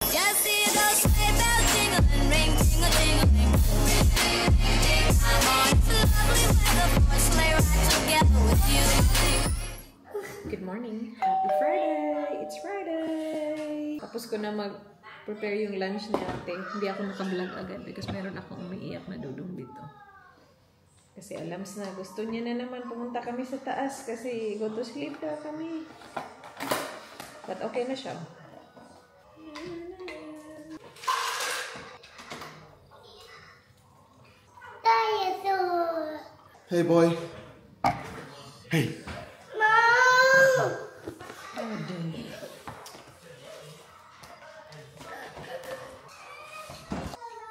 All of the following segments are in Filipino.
Just hear those sleigh bells jingling, ring, ting-a-ting-a-ling. Ring, ding, ding, ding. I'm on the lovely weather for a sleigh ride together with you. Good morning. Happy Friday! It's Friday! Tapos ko na mag-prepare yung lunch ni ate. Hindi ako naka-vlog agad because meron akong umiiyak na dudong dito. Kasi alams na gusto niya na naman pumunta kami sa taas kasi go to sleep na kami. But okay na siya. Dinosaur! Hey, boy. Hey.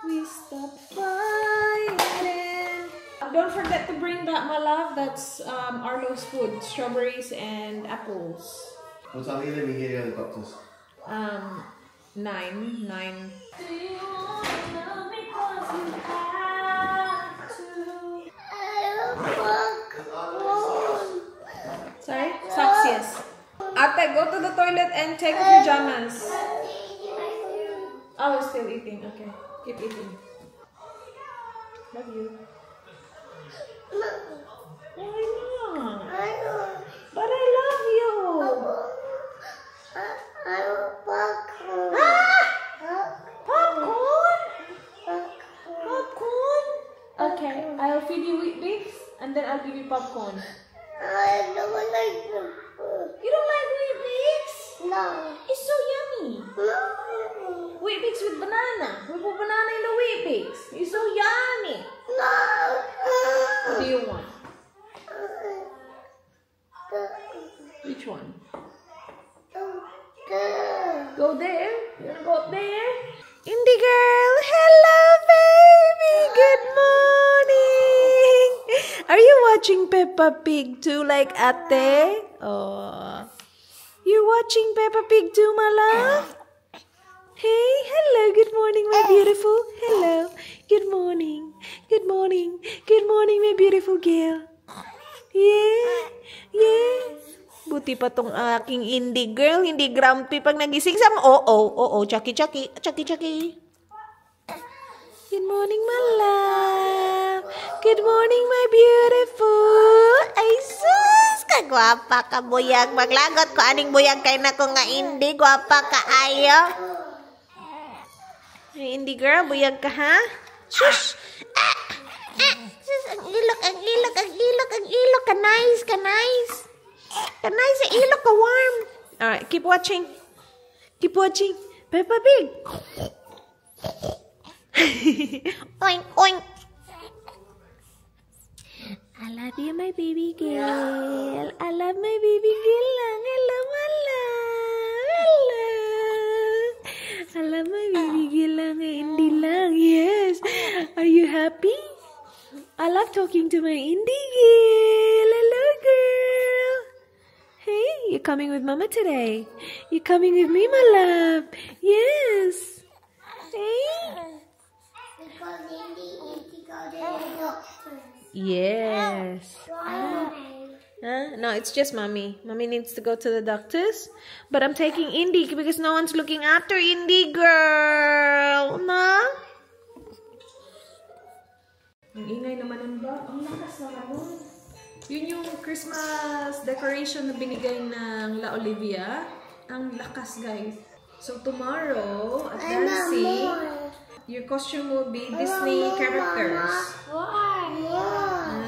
We stopped by and don't forget to bring that, my love. That's Arlo's food, strawberries and apples. What time are you leaving here to the doctors? 9. Do you wanna love me 'cause you have to? Sorry? Socks, yes. Ate, go to the toilet and take your pajamas. Oh, we're still eating. Okay. Keep eating. Love you. Why not? But I love you. Popcorn. Popcorn? Popcorn? Okay, I'll feed you Weet-Bix and then I'll give you popcorn. I don't like popcorn. You don't like Weet-Bix? No. It's so yummy. Weet-Bix with banana. We put banana in the Weet-Bix. It's so yummy. No. What do you want? Which one? Go there. You wanna go up there? Indie girl, hello baby. Good morning. Are you watching Peppa Pig too, like Ate? Oh, you're watching Peppa Pig too, my love. Hey, hello. Good morning, my beautiful. Hello. Good morning. Good morning. Good morning, my beautiful girl. Yeah. Yeah. Buti pa tong aking indie girl, hindi grumpy pag nagising sa oo, chucky. Good morning, my love. Good morning, my beautiful. Ay, sus, kagwapa ka, buyag. Maglagot ko, aning buyag kay na ko nga indie. Gwapa ka, ayo. Ay, indie girl, buyag ka, ha? Shush! Sus, ang ilok. Kanay sa ilok ka warm. Alright, keep watching. Peppa Pig. Oink, oink. I love you, my baby girl. I love my baby girl lang. Hello, my love. Hello. I love my baby girl lang. Hindi lang. Yes. Are you happy? I love talking to my indie girl. Hello, girl. Hey, you're coming with Mama today. You're coming with me, my love. Yes. Hey. Yes. No, it's just Mommy. Mommy needs to go to the doctors. But I'm taking Indy because no one's looking after Indy, girl. Ma? Ang ingay naman nun ba? Ang lakas naman nun. Yun yung Christmas decoration na binigay ng La Olivia. Ang lakas, guys. So tomorrow, at dancing, your costume will be Disney characters. Why? Huh?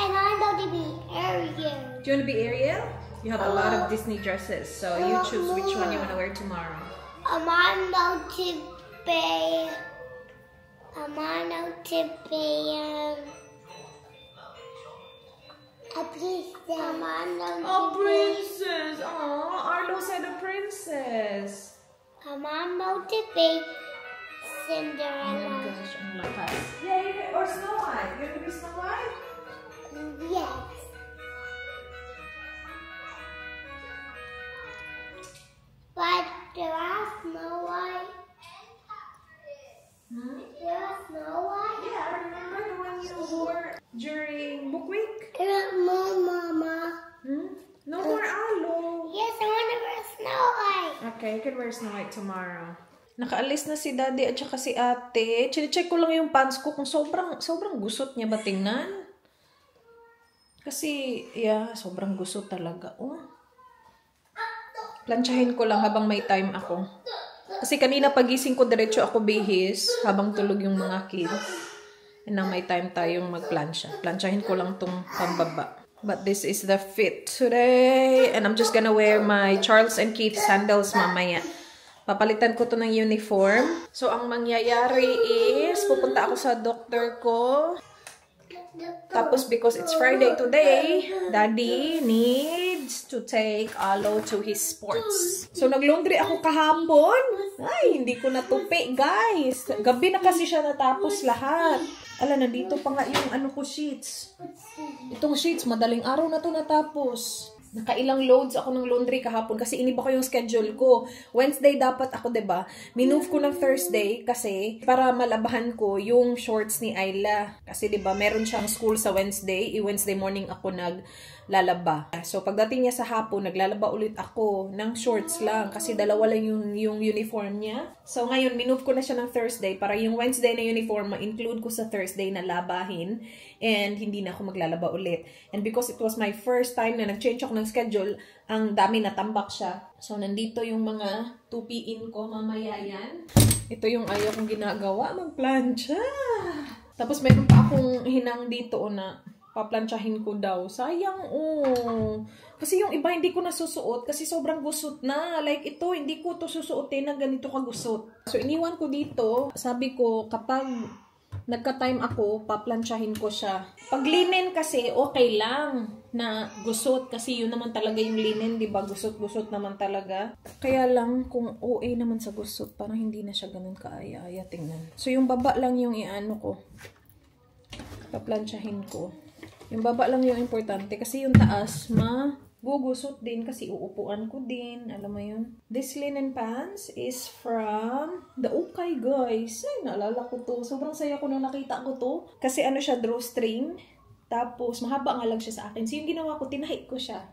And I want to be Ariel. Do you want to be Ariel? You have a lot of Disney dresses, so you choose which one you want to wear tomorrow. I want to be a princess. A princess! Aww, Arlo said a princess. I want to be Oh my Cinderella. gosh, ang lakas. Yeah, or Snow White. You want to be Snow White? Yes. But there are Snow White. Hmm? There are Snow White. Yeah, I remember the one you wore during Book Week. There are more, Mama. Hmm? No more Arlo. Yes, I want to wear Snow White. Okay. okay? I can wear Snow White tomorrow. Nakaalis na si daddy at saka si ate. Chine-check ko lang yung pants ko kung sobrang gusot niya ba tingnan. Kasi, yeah, sobrang gusot talaga. Oh. Planchahin ko lang habang may time ako. Kasi kanina pagising ko, diretso ako bihis habang tulog yung mga kids. And now may time tayong magplansya. Planchahin ko lang tong pambaba. But this is the fit today. And I'm just gonna wear my Charles and Keith sandals mamaya. Papalitan ko to ng uniform. So, ang mangyayari is, pupunta ako sa doctor ko. Tapos, because it's Friday today, Daddy needs to take Alo to his sports. So, nag-laundry ako kahapon. Ay, hindi ko natupi, guys. Gabi na kasi siya natapos lahat. Ala, nandito pa nga yung ano ko, sheets. Itong sheets, madaling araw na to natapos. Nakailang loads ako ng laundry kahapon kasi iniba ko yung schedule ko. Wednesday dapat ako, 'di ba? Minove ko ng Thursday kasi para malabahan ko yung shorts ni Ayla. Kasi 'di ba, meron siyang school sa Wednesday. Wednesday morning ako naglalaba. So pagdating niya sa hapon, naglalaba ulit ako ng shorts lang kasi dalawa lang yung uniform niya. So ngayon minove ko na siya ng Thursday para yung Wednesday na uniform ma-include ko sa Thursday na labahin and hindi na ako maglalaba ulit. And because it was my first time na nag-change ako ng schedule, ang dami natambak siya. So, nandito yung mga 2PN ko mamaya yan. Ito yung ayaw kong ginagawa, magplansya. Tapos, meron pa akong hinang dito na paplansyahin ko daw. Sayang, oh. Kasi yung iba hindi ko nasusuot kasi sobrang gusot na. Like ito, hindi ko to susuotin na ganito kagusot. So, iniwan ko dito. Sabi ko, kapag nagka-time ako, paplansyahin ko siya. Pag linen kasi, okay lang na gusot. Kasi yun naman talaga yung linen, di ba? Gusot-gusot naman talaga. Kaya lang, kung OA naman sa gusot, parang hindi na siya ganun kaaya-aya. Tingnan. So, yung baba lang yung iano ko. Paplansyahin ko. Yung baba lang yung importante. Kasi yung taas, gugusot din kasi uupuan ko din. Alam mo yun? This linen pants is from the Okay, guys. Ay, naalala ko to. Sobrang saya ko nung nakita ko to. Kasi ano siya, drawstring. Tapos, mahaba nga lang siya sa akin. So, yung ginawa ko, tinahik ko siya.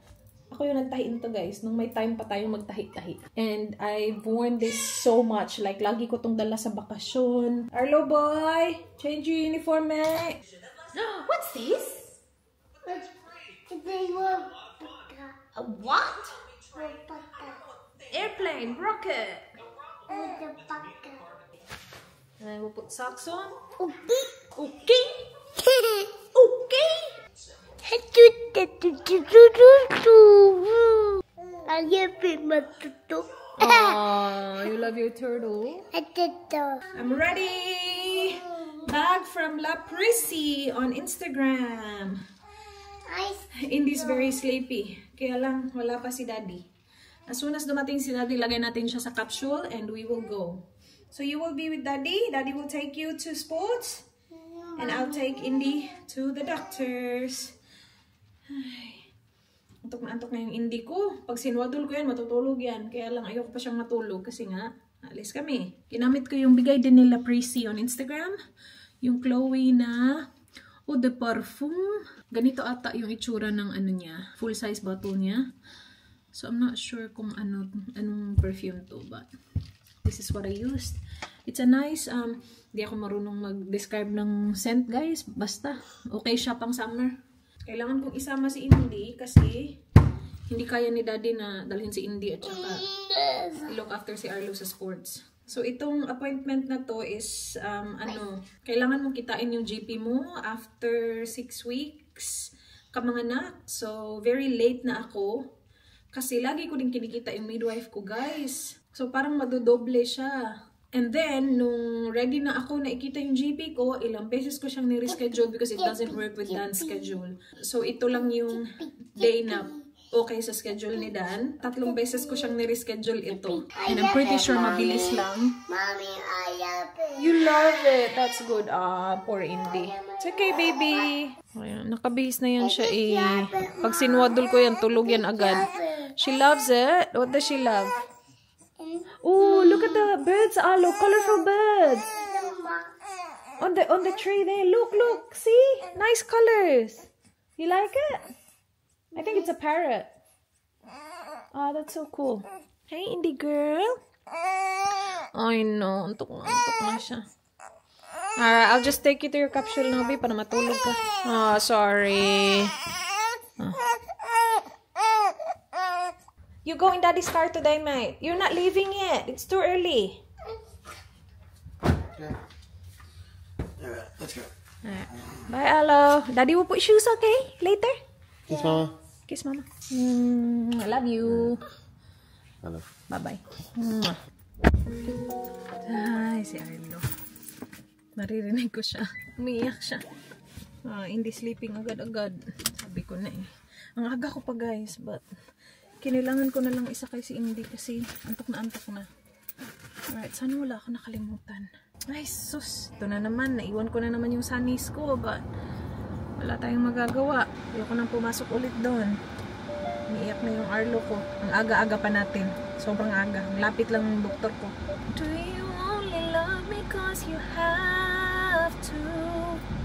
Ako yung nagtahi nito, guys. Nung may time pa tayong magtahi-tahi. And I've worn this so much. Like, lagi ko tong dala sa bakasyon. Arlo, boy! Change your uniform, eh! What's this? A what? Airplane, rocket. And then we'll put socks on. Okay. Okay. Okay. Oh, you love your turtle? I'm ready. Bag from La Prissy on Instagram. Indy's very sleepy. Kaya lang, wala pa si Daddy. As soon as dumating si Daddy, lagay natin siya sa capsule and we will go. So you will be with Daddy. Daddy will take you to sports. And I'll take Indy to the doctors. Ay, antok na yung Indy ko. Pag sinwadol ko yan, matutulog yan. Kaya lang, ayoko pa siyang matulog kasi nga, alis kami. Ginamit ko yung bigay din nila Prissy on Instagram. Yung Chloe na eau de parfum. Ganito ata yung itsura ng ano niya. Full size bottle niya. So, I'm not sure kung anong perfume to. But, this is what I used. It's a nice, di ako marunong mag-describe ng scent, guys. Basta, okay siya pang summer. Kailangan kong isama si Indy kasi hindi kaya ni Daddy na dalhin si Indy at saka look after si Arlo sa sports. So, itong appointment na to is, kailangan mong kitain yung GP mo after 6 weeks kamanganak. So, very late na ako. Kasi lagi ko din kinikita yung midwife ko, guys. So, parang madodoble siya. And then, nung ready na ako na ikita yung GP ko, ilang beses ko siyang nireschedule because it doesn't work with Dan's schedule. So, ito lang yung day na okay sa schedule ni Dan. 3 beses ko siyang nireschedule ito. And I'm pretty sure mabilis lang. Mommy, I love it. You love it. That's good. Ah, poor Indy. It's okay, baby. Ayan, nakabihis na yan siya eh. Pag sinwadol ko yan, tulog yan agad. She loves it. What does she love? Oh, look at the birds, Alo. Colorful birds. On the tree there. Look. See? Nice colors. You like it? I think it's a parrot. Oh, that's so cool. Hey, Indie girl. Ay, no. Antok na siya. Alright, I'll just take you to your capsule now, babe, para matulog ka. Oh, sorry. You go in Daddy's car today, mate. You're not leaving yet. It's too early. Yeah. Alright, let's go. Alright. Bye, Alo. Daddy will put shoes, okay? Later. Kiss Mama. Kiss Mama. I love you. Hello. Bye-bye. Ay, si Arlo. Naririnig ko siya. Umiiyak siya. Hindi sleeping agad-agad. Sabi ko na eh. Ang aga ko pa guys, but kinilangan ko na lang isakay si Indy kasi antok na. Alright, sana wala ako nakalimutan. Ay, sus. Ito na naman. Naiwan ko na naman yung sunnies ko, but wala tayong magagawa. Ayoko nang pumasok ulit doon. Umiiyak na yung Arlo ko. Ang aga-aga pa natin. Sobrang aga. Lapit lang ng doktor ko. Do you only love me cause you have to?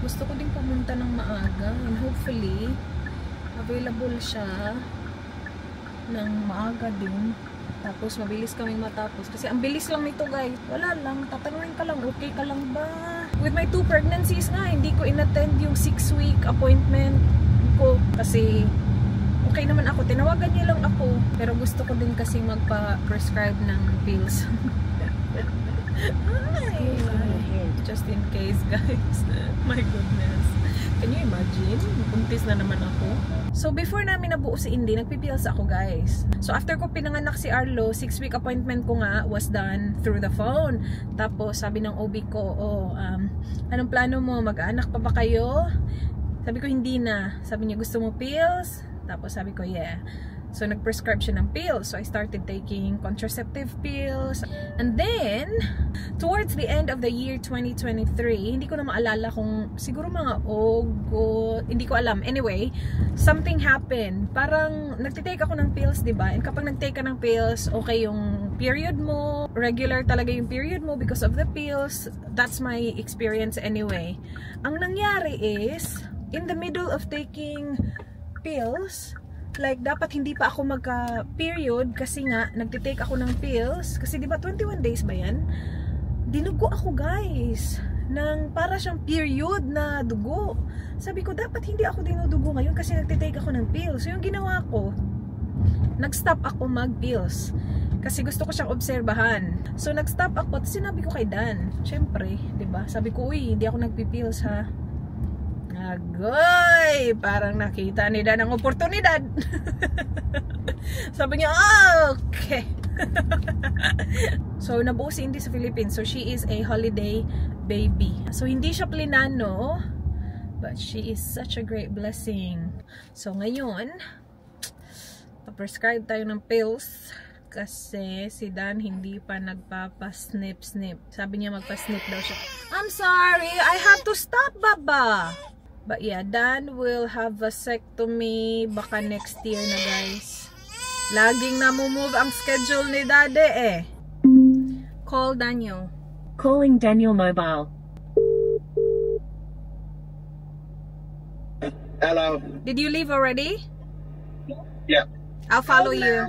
Gusto ko din pumunta ng maaga. And hopefully, available siya ng maaga din. Tapos, mabilis kaming matapos. Kasi ang bilis lang nito guys. Wala lang. Tatanungin ka lang. Okay ka lang ba? With my 2 pregnancies nga, hindi ko inattend yung 6-week appointment ko. Kasi, okay naman ako. Tinawagan niya lang ako. Pero gusto ko din kasi magpa-prescribe ng pills. Just in case, guys. My goodness. Can you imagine? Buntis na naman ako. So, before namin nabuo si Indy, nagpipills ako, guys. So, after ko pinanganak si Arlo, 6-week appointment ko nga was done through the phone. Tapos, sabi ng OB ko, anong plano mo? Mag-anak pa ba kayo? Sabi ko, hindi na. Sabi niya, gusto mo pills? Tapos sabi ko, yeah. So, nag-prescribe siya ng pills. So, I started taking contraceptive pills. And then, towards the end of the year 2023, hindi ko na maalala kung siguro mga August, hindi ko alam. Anyway, something happened. Parang, nagtitake ako ng pills, diba? And kapag nagtake ka ng pills, okay yung period mo. Regular talaga yung period mo because of the pills. That's my experience anyway. Ang nangyari is, in the middle of taking pills, like dapat hindi pa ako magka-period kasi nga nagtitake ako ng pills kasi di ba 21 days ba yan? Dinugo ako guys ng para siyang period na dugo. Sabi ko dapat hindi ako dinudugo ngayon kasi nagtitake ako ng pills. So yung ginawa ko, nag-stop ako mag-pills kasi gusto ko siyang obserbahan. So nag-stop ako at sinabi ko kay Dan, syempre, di ba? Sabi ko, uy, hindi ako nagpipills ha. Agoy! Parang nakita ni Dan ang oportunidad. Sabi niya, okay. So, nabuo si Indy sa Philippines. So, she is a holiday baby. So, hindi siya plinano, but she is such a great blessing. So, ngayon, pa-prescribe tayo ng pills kasi si Dan hindi pa nagpapa-snip-snip. Sabi niya magpa-snip daw siya. I'm sorry, I have to stop, Baba. But yeah, Dan will have vasectomy baka next year na guys. Laging namumove ang schedule ni Daddy eh. Call Daniel. Calling Daniel Mobile. Hello. Did you leave already? Yeah. I'll follow you.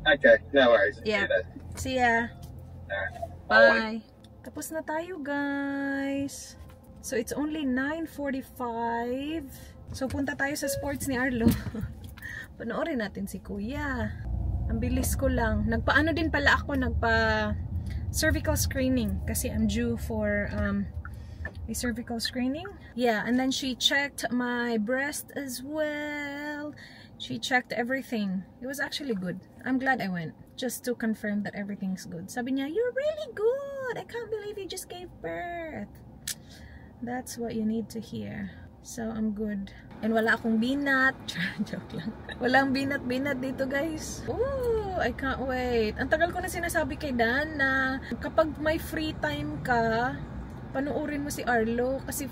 Okay, no worries. Yeah. See ya. Alright. Bye. Tapos na tayo guys. So it's only 9:45. So punta tayo sa sports ni Arlo. Panoorin natin si Kuya. Ang bilis ko lang. Nagpaano din pala ako, nagpa cervical screening kasi I'm due for a cervical screening. Yeah, and then she checked my breast as well. She checked everything. It was actually good. I'm glad I went just to confirm that everything's good. Sabi niya, "You're really good. I can't believe you just gave birth." That's what you need to hear. So, I'm good. And wala akong binat. Joke lang. Walang binat-binat dito, guys. Ooh, I can't wait. Ang tagal ko na sinasabi kay Dan na kapag may free time ka, panuorin mo si Arlo. Kasi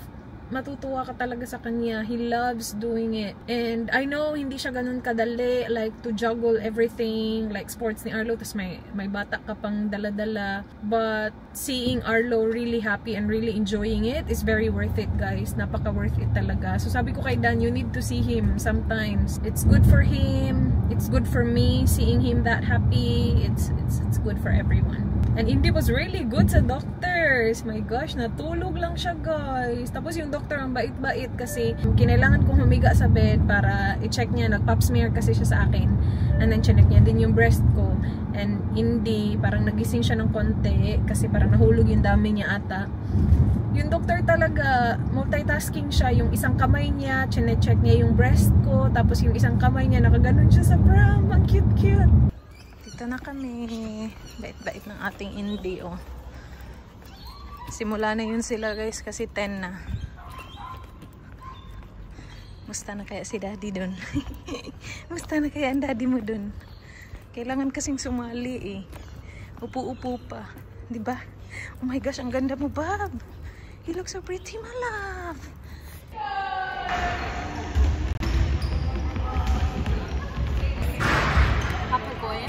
matutuwa ka talaga sa kanya. He loves doing it. And I know hindi siya ganun kadali, like to juggle everything, like sports ni Arlo, tas may bata ka pang dala-dala. But seeing Arlo really happy and really enjoying it is very worth it, guys. Napaka worth it talaga. So sabi ko kay Dan, you need to see him sometimes. It's good for him. It's good for me seeing him that happy. It's good for everyone. And Indy was really good sa doctors. My gosh, natulog lang siya, guys. Tapos yung doctor ang bait-bait kasi kinailangan kong humiga sa bed para i-check niya. Nag-pap smear kasi siya sa akin. And then chinek niya din yung breast ko. And Indy, parang nagising siya ng konti kasi parang nahulog yung dami niya ata. Yung doctor talaga, multitasking siya. Yung isang kamay niya, chinecheck niya yung breast ko. Tapos yung isang kamay niya, nakaganon siya sa pram. Ang cute-cute. Dito na kami. Bait-bait ng ating Indy, oh. Simula na yun sila, guys, kasi 10 na. Musta na kaya si daddy dun? Musta na kaya ang daddy mo dun? Kailangan kasing sumali, eh. Upo-upo pa. Diba? Oh my gosh, ang ganda mo, Bob. You look so pretty, my love. Happy boy.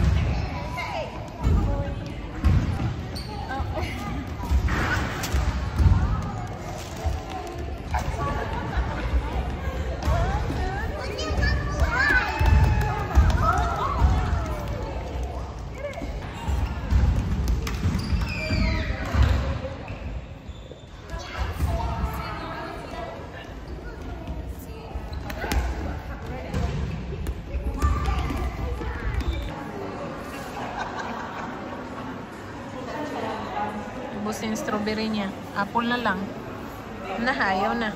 Ubus yung strawberry niya. Apple na lang. Ayaw na.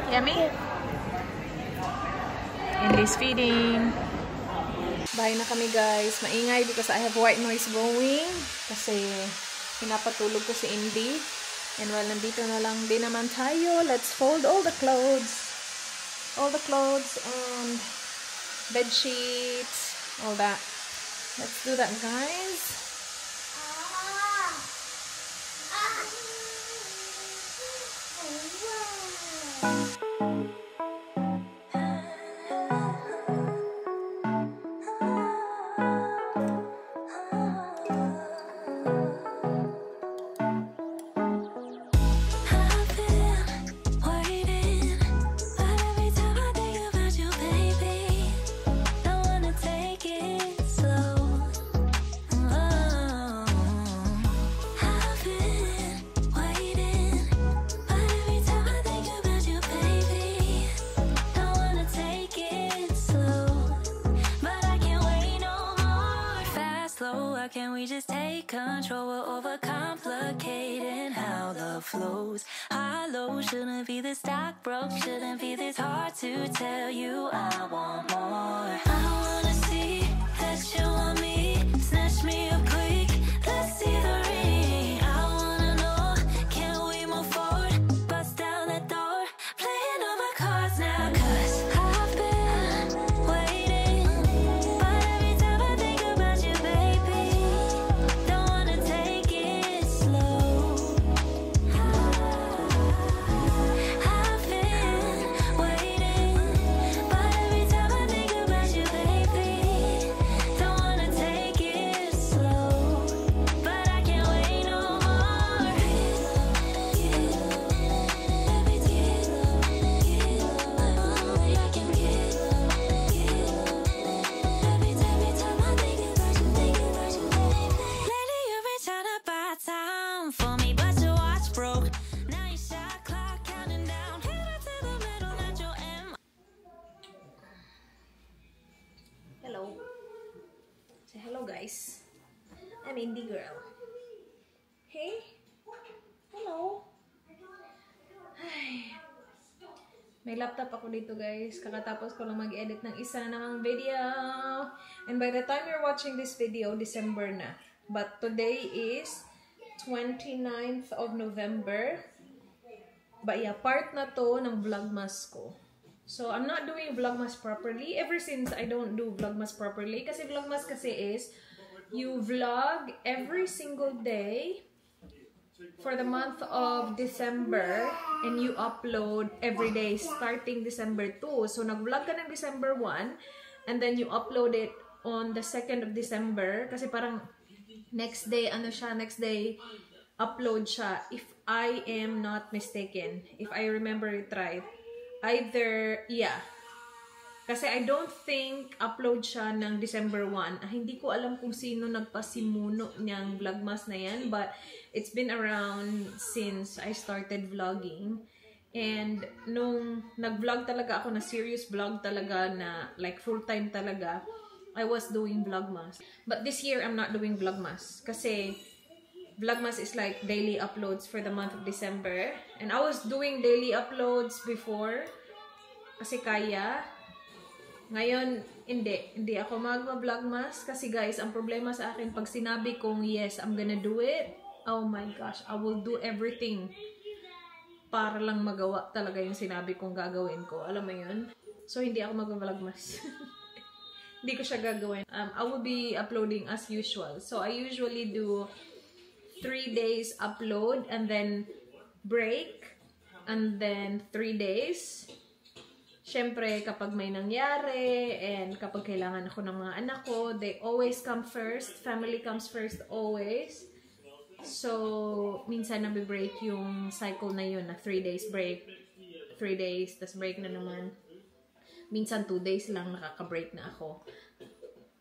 Yummy? Indy's feeding. Bahay na kami, guys. Maingay because I have white noise going. Kasi pinapatulog ko si Indy. And while nandito na lang din naman tayo, let's fold all the clothes. All the clothes and bed sheets. All that. Let's do that, guys. Can we just take control? We're overcomplicating how love flows. High low shouldn't be this dark, broke shouldn't be this hard to tell you I want more. I wanna see that you want me, snatch me up quick, let's see the ring. I wanna know, can we move forward, bust down that door, playing all my cards now. Cause I've been waiting, but every time I think about you, baby, don't wanna take it slow. I've been waiting, but every time I think about you, baby, don't wanna take it slow. But I can't wait no more. Lately you've been trying to buy time for me, but your watch broke. Now your shot clock counting down, headed to the middle, not your end. Hello. Say hello, guys. I'm Indy girl. Hey. Hello. Ay. May laptop ako dito, guys. Kakatapos ko lang mag-edit ng isa namang video. And by the time you're watching this video, December na. But today is 29th of November. But yeah, part na to ng Vlogmas ko. So, I'm not doing Vlogmas properly ever since I don't do Vlogmas properly. Kasi Vlogmas kasi is, you vlog every single day for the month of December and you upload every day starting December 2. So, nag-vlog ka ng December 1 and then you upload it on the 2nd of December kasi parang next day, next day upload siya if I am not mistaken. If I remember it right. Either, yeah. Kasi I don't think upload siya ng December 1. Hindi ko alam kung sino nagpasimuno niyang vlogmas na yan. But it's been around since I started vlogging. And nung nag-vlog talaga ako na serious vlog talaga na like full-time talaga, I was doing vlogmas. But this year, I'm not doing vlogmas. Kasi vlogmas is like daily uploads for the month of December. And I was doing daily uploads before. Kasi kaya. Ngayon, hindi ako mag-vlogmas. Kasi guys, ang problema sa akin, pag sinabi kong yes, I'm gonna do it. Oh my gosh, I will do everything. Para lang magawa talaga yung sinabi kong gagawin ko. Alam mo yun? So, hindi ako mag-vlogmas. Hindi ko siya gagawin. I will be uploading as usual. So, I usually do 3 days upload and then break and then 3 days. Siyempre, kapag may nangyari and kapag kailangan ako ng mga anak ko, they always come first. Family comes first always. So, minsan nabi-break yung cycle na yun na 3 days break. 3 days, tas break na naman. Minsan 2 days lang nakaka-break na ako.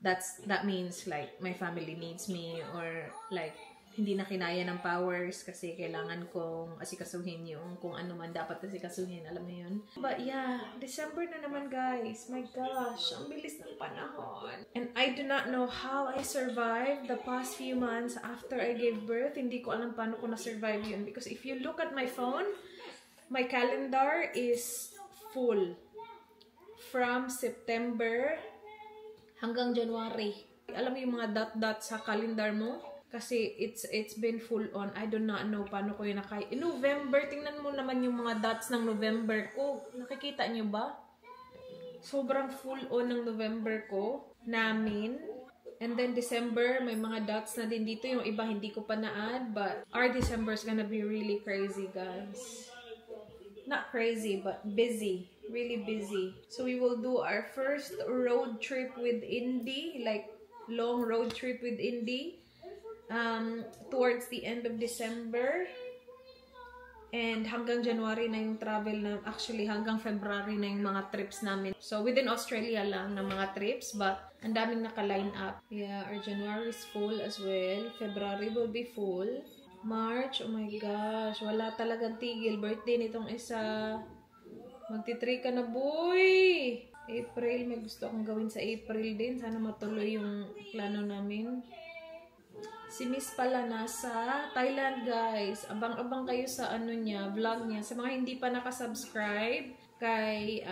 That means like my family needs me or like hindi na kinaya ng powers kasi kailangan kong asikasuhin yung kung ano man dapat asikasuhin. Alam mo yun? But yeah, December na naman guys. My gosh, ang bilis ng panahon. And I do not know how I survived the past few months after I gave birth. Hindi ko alam paano ko na-survive yun. Because if you look at my phone, my calendar is full. From September hanggang January. Alam mo yung mga dot-dot sa calendar mo? Kasi it's been full on. I do not know paano ko yun nakaya. In November, tingnan mo naman yung mga dots ng November ko. Nakikita nyo ba? Sobrang full on ng November ko. Namin. And then December, may mga dots na din dito. Yung iba hindi ko pa na-add. But our December is gonna be really crazy, guys. Not crazy, but busy. Really busy. So we will do our first road trip with Indy. Like, long road trip with Indy. Towards the end of December and hanggang January na yung travel na, actually hanggang February na yung mga trips namin. So within Australia lang na mga trips, but ang daming naka-line up. Yeah, our January is full as well. February will be full. March, oh my gosh, wala talagang tigil. Birthday nitong isa. Magti-3 ka na, boy! April, may gusto akong gawin sa April din. Sana matuloy yung plano namin. Si Miss pala nasa Thailand, guys. Abang-abang kayo sa ano niya, vlog niya. Sa mga hindi pa nakasubscribe kay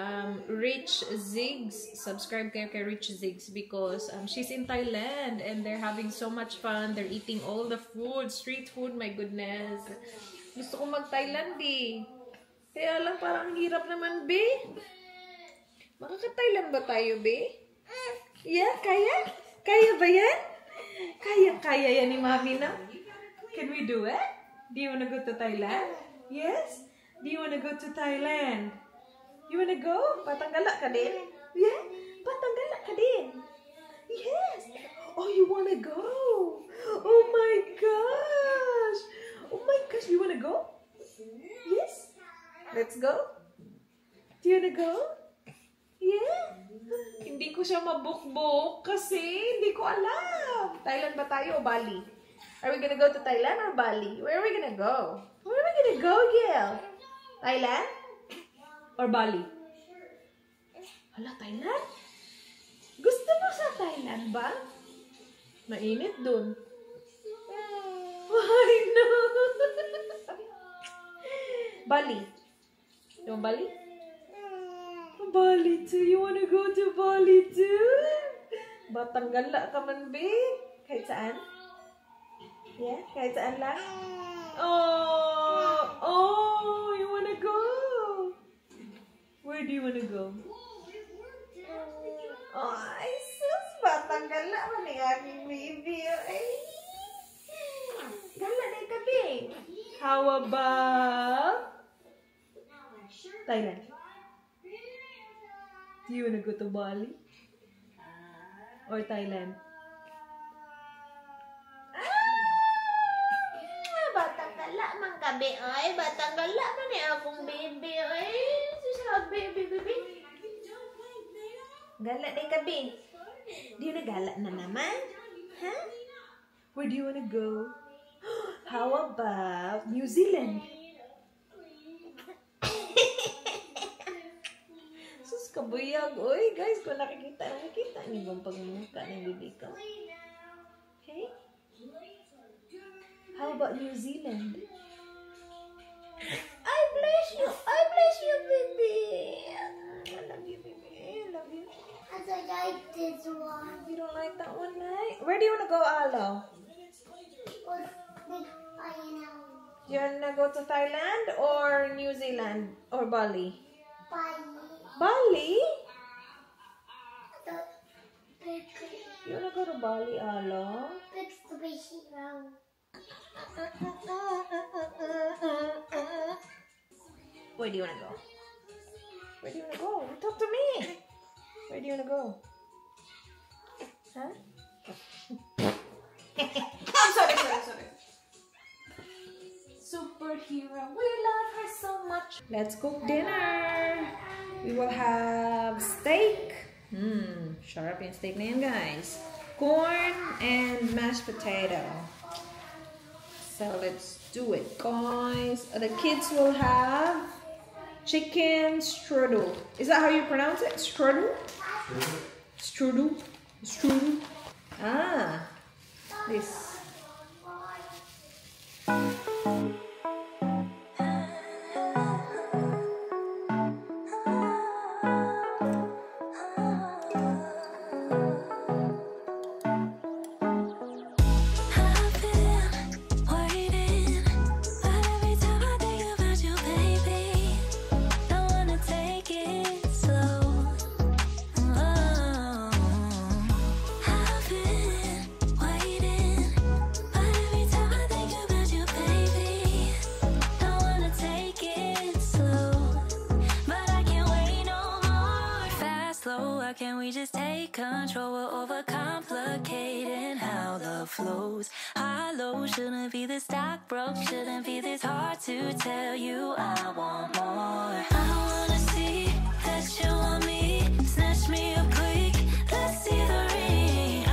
Rich Ziggs, subscribe kayo kay Rich Ziggs because she's in Thailand and they're having so much fun. They're eating all the food, street food, my goodness. Gusto ko mag-Thailand eh. Kaya lang parang hirap naman, be. Makaka-Thailand ba tayo, be? Yeah, kaya? Kaya ba yan? Kaya yan ni Mami na? Can we do it? Do you wanna go to Thailand? Yes? Do you wanna go to Thailand? You wanna go? Patanggala ka din? Yeah? Patanggala ka din? Yes! Oh, you wanna go? Oh my gosh! Oh my gosh, you wanna go? Yes? Let's go? Do you wanna go? Yeah? Hindi ko siya mabukbuk kasi hindi ko alam. Thailand ba tayo o Bali? Are we gonna go to Thailand or Bali? Where are we gonna go? Where are we gonna go, Gil? Thailand? Or Bali? Hala, Thailand? Gusto mo sa Thailand ba? Mainit dun. Why no? Bali. You want Bali? Bali too. You wanna go to Bali too? Batang gala ka man, be. Kahit saan? Yeah? Kahit saan lang? Oh, you wanna go? Where do you wanna go? Oh, ay sus. Batang gala man yung aking baby. Ay. Gala na ka, be. How about Thailand? Do you wanna go to Bali? Or Thailand? Batang gala man gabi ay. Batang gala man eh akong baby ay. Sabi, baby. Gala din gabi. Do you wanna gala na naman? Huh? Where do you wanna go? How about New Zealand? Sus, kabuyag. Uy, guys, kung nakikita niyo bang pagmumukha ng bibi ko? Okay? How about New Zealand? I bless you. I bless you, baby. I love you, baby. I love you. I like this one. You don't like that one, right? Where do you want to go, Alo? I know. You want to go to Thailand or New Zealand or Bali? Bali? You want to go to Bali, Alo? Where do you want to go? Where do you want to go? Talk to me. Where do you want to go? Huh? I'm sorry. Superhero. We love her so much. Let's cook dinner. We will have steak. Sharp yung steak na yan, guys. Corn and mashed potato. So let's do it, guys. The kids will have chicken strudel. Is that how you pronounce it? Strudel? Strudel? Strudel? Ah, this. Can we just take control? We're overcomplicating how love flows. High low shouldn't be this stock broke, shouldn't be this hard to tell you I want more. I wanna see that you want me, snatch me up quick, let's see the ring.